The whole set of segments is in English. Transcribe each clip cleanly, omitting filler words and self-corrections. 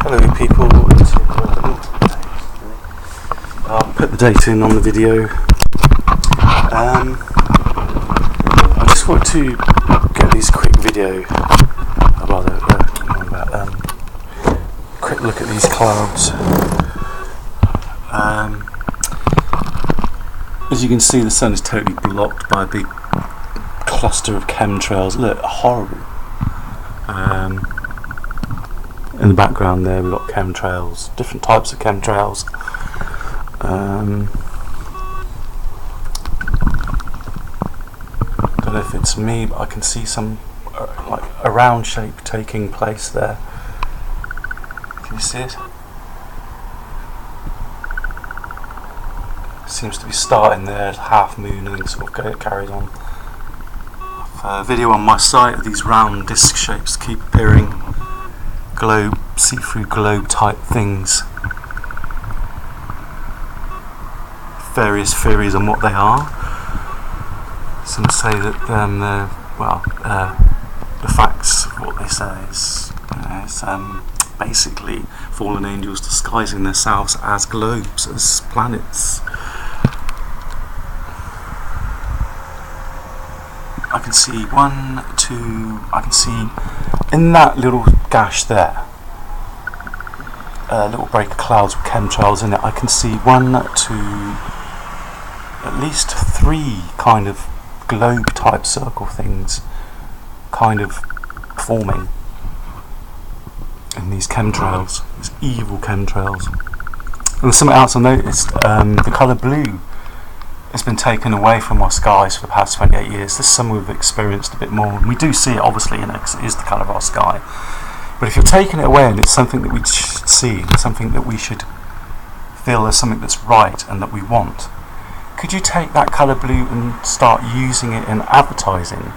Hello people, I'll put the date in on the video. I just want to get these quick quick look at these clouds. As you can see, the sun is totally blocked by a big cluster of chemtrails. Look, horrible. In the background there we've got chemtrails, different types of chemtrails. Don't know if it's me, but I can see some like a round shape taking place there. Can you see it? Seems to be starting there, half moon, and then sort of carries on. Video on my site of these round disc shapes keep appearing. Globe, see-through globe type things. Various theories on what they are. Some say that the facts of what they say is basically fallen angels disguising themselves as globes, as planets. I can see I can see in that little gash there, a little break of clouds with chemtrails in it. I can see at least 3 kind of globe type circle things kind of forming in these chemtrails, these evil chemtrails. And there's something else I noticed, the colour blue has been taken away from our skies for the past 28 years. This is something we've experienced a bit more, and we do see it obviously, because it is the colour of our sky. But if you're taking it away and it's something that we should see, something that we should feel as something that's right and that we want, could you take that colour blue and start using it in advertising?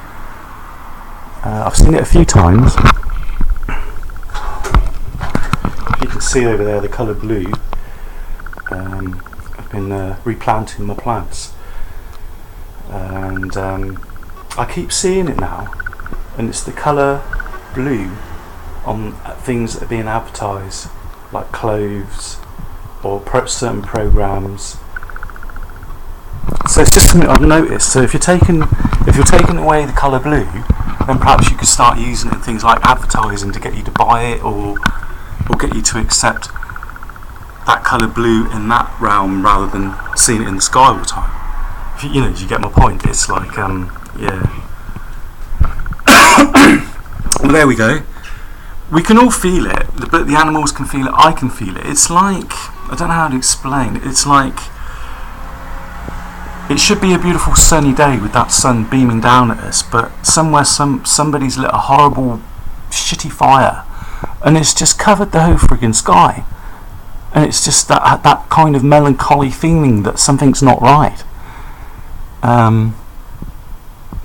I've seen it a few times. You can see over there the colour blue. I've been replanting my plants, and I keep seeing it now, and it's the colour blue on things that are being advertised, like clothes or certain programs. So it's just something I've noticed. So if you're taking away the colour blue, then perhaps you could start using it in things like advertising to get you to buy it, or get you to accept that colour blue in that realm rather than seeing it in the sky all the time. Do you get my point? It's like, yeah. Well, there we go. We can all feel it, but the animals can feel it, I can feel it. It's like, I don't know how to explain. It's like, it should be a beautiful sunny day with that sun beaming down at us, but somewhere somebody's lit a horrible, shitty fire, and it's just covered the whole friggin' sky. And it's just that kind of melancholy feeling that something's not right.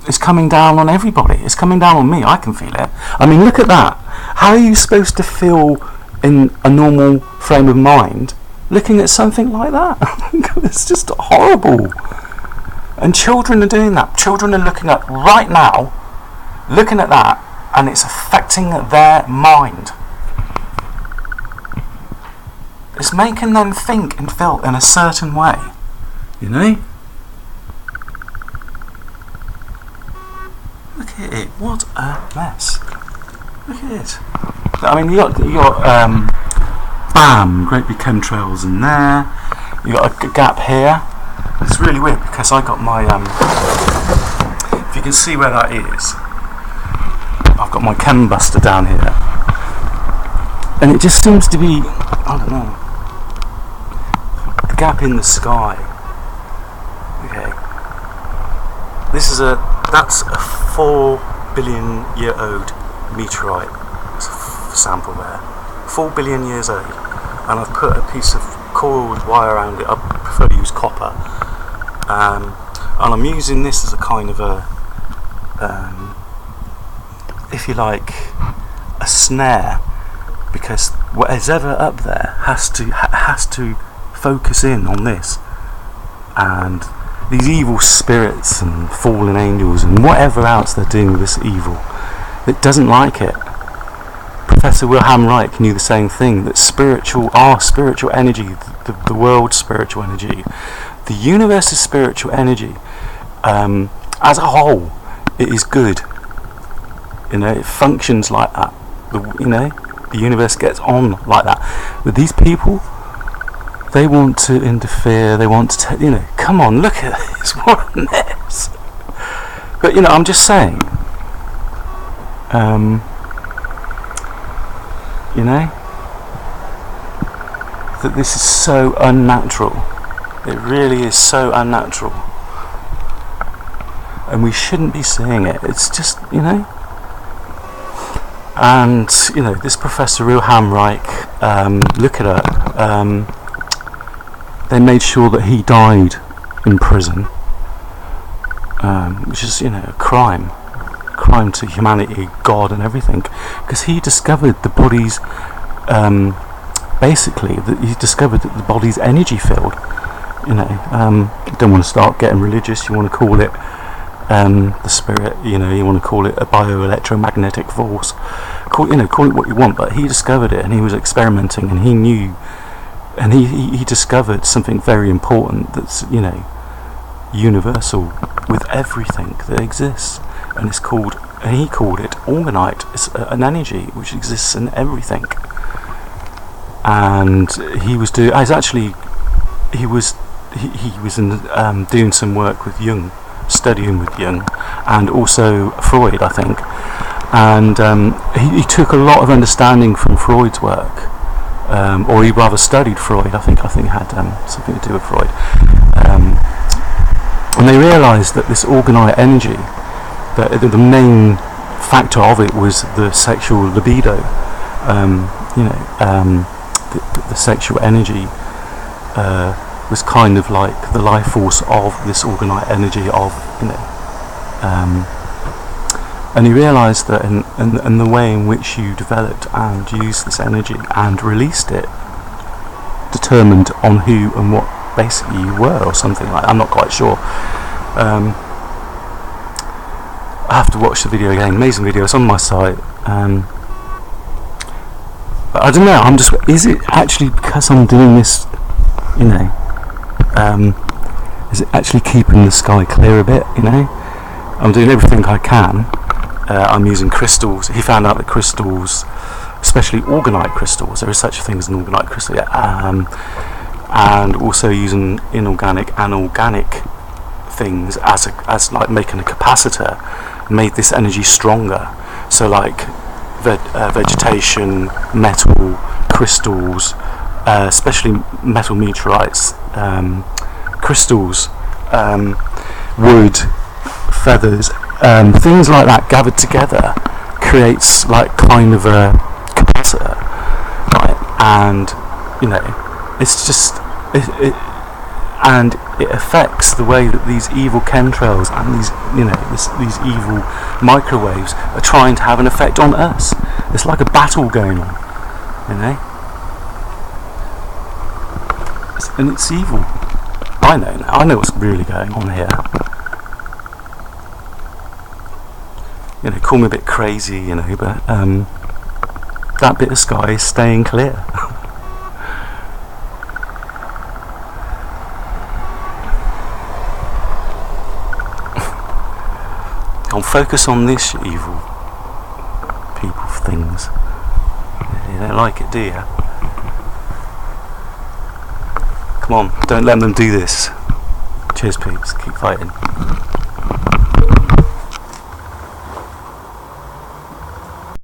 It's coming down on everybody. It's coming down on me. I can feel it. I mean, look at that. How are you supposed to feel in a normal frame of mind looking at something like that? It's just horrible. And children are doing that. Children are looking at right now, looking at that, and it's affecting their mind. It's making them think and feel in a certain way, Look at it. What a mess. Look at it. I mean, you got bam, great big chemtrails in there. You got a gap here. It's really weird because I got my if you can see where that is, I've got my chem buster down here, and it just seems to be, I don't know, the gap in the sky. Okay, that's a 4 billion year old meteorite. It's a sample there, 4 billion years old, and I've put a piece of coiled wire around it. I prefer to use copper, and I'm using this as a kind of a if you like, a snare, because whatever's ever up there has to focus in on this, and these evil spirits and fallen angels and whatever else they're doing with this evil, it doesn't like it. Professor Wilhelm Reich knew the same thing, that our spiritual energy, the world's spiritual energy, the universe's spiritual energy, as a whole, it is good. It functions like that. The universe gets on like that. But these people, they want to interfere. They want to, come on, look at this, what a mess. But I'm just saying, that this is so unnatural. It really is so unnatural, and we shouldn't be seeing it. It's just, and this Professor Wilhelm Reich, look it up. They made sure that he died in prison, which is a crime to humanity, God, and everything, because he discovered the body's he discovered that the body's energy field. You don't want to start getting religious. You want to call it the spirit. You want to call it a bioelectromagnetic force. Call it what you want. But he discovered it, and he was experimenting, and he knew, and he discovered something very important that's universal with everything that exists, and he called it orgonite. It's an energy which exists in everything. And he was doing some work with Jung, studying with Jung, and also Freud, I think. And he took a lot of understanding from Freud's work, or he rather studied Freud. I think it had something to do with Freud. And they realised that this orgonite energy, that the main factor of it was the sexual libido. The sexual energy was kind of like the life force of this orgonite energy and he realised that and the way in which you developed and used this energy and released it determined on who and what basically you were, or something like that. I'm not quite sure. I have to watch the video again. Amazing video. It's on my site. I don't know, is it actually because I'm doing this, is it actually keeping the sky clear a bit, I'm doing everything I can. I'm using crystals. He found out that crystals, especially orgonite crystals, there is such a thing as an orgonite crystal, and also using inorganic and organic things as like making a capacitor, made this energy stronger. So like vegetation, metal, crystals, especially metal meteorites, crystals, wood, feathers, things like that gathered together creates like kind of a capacitor, right? And it's just and it affects the way that these evil chemtrails and these evil microwaves are trying to have an effect on us. It's like a battle going on, and it's evil. I know now. I know what's really going on here. Call me a bit crazy, but that bit of sky is staying clear. Don't focus on this, evil people, things. You don't like it, do you? Come on, don't let them do this. Cheers, peeps. Keep fighting.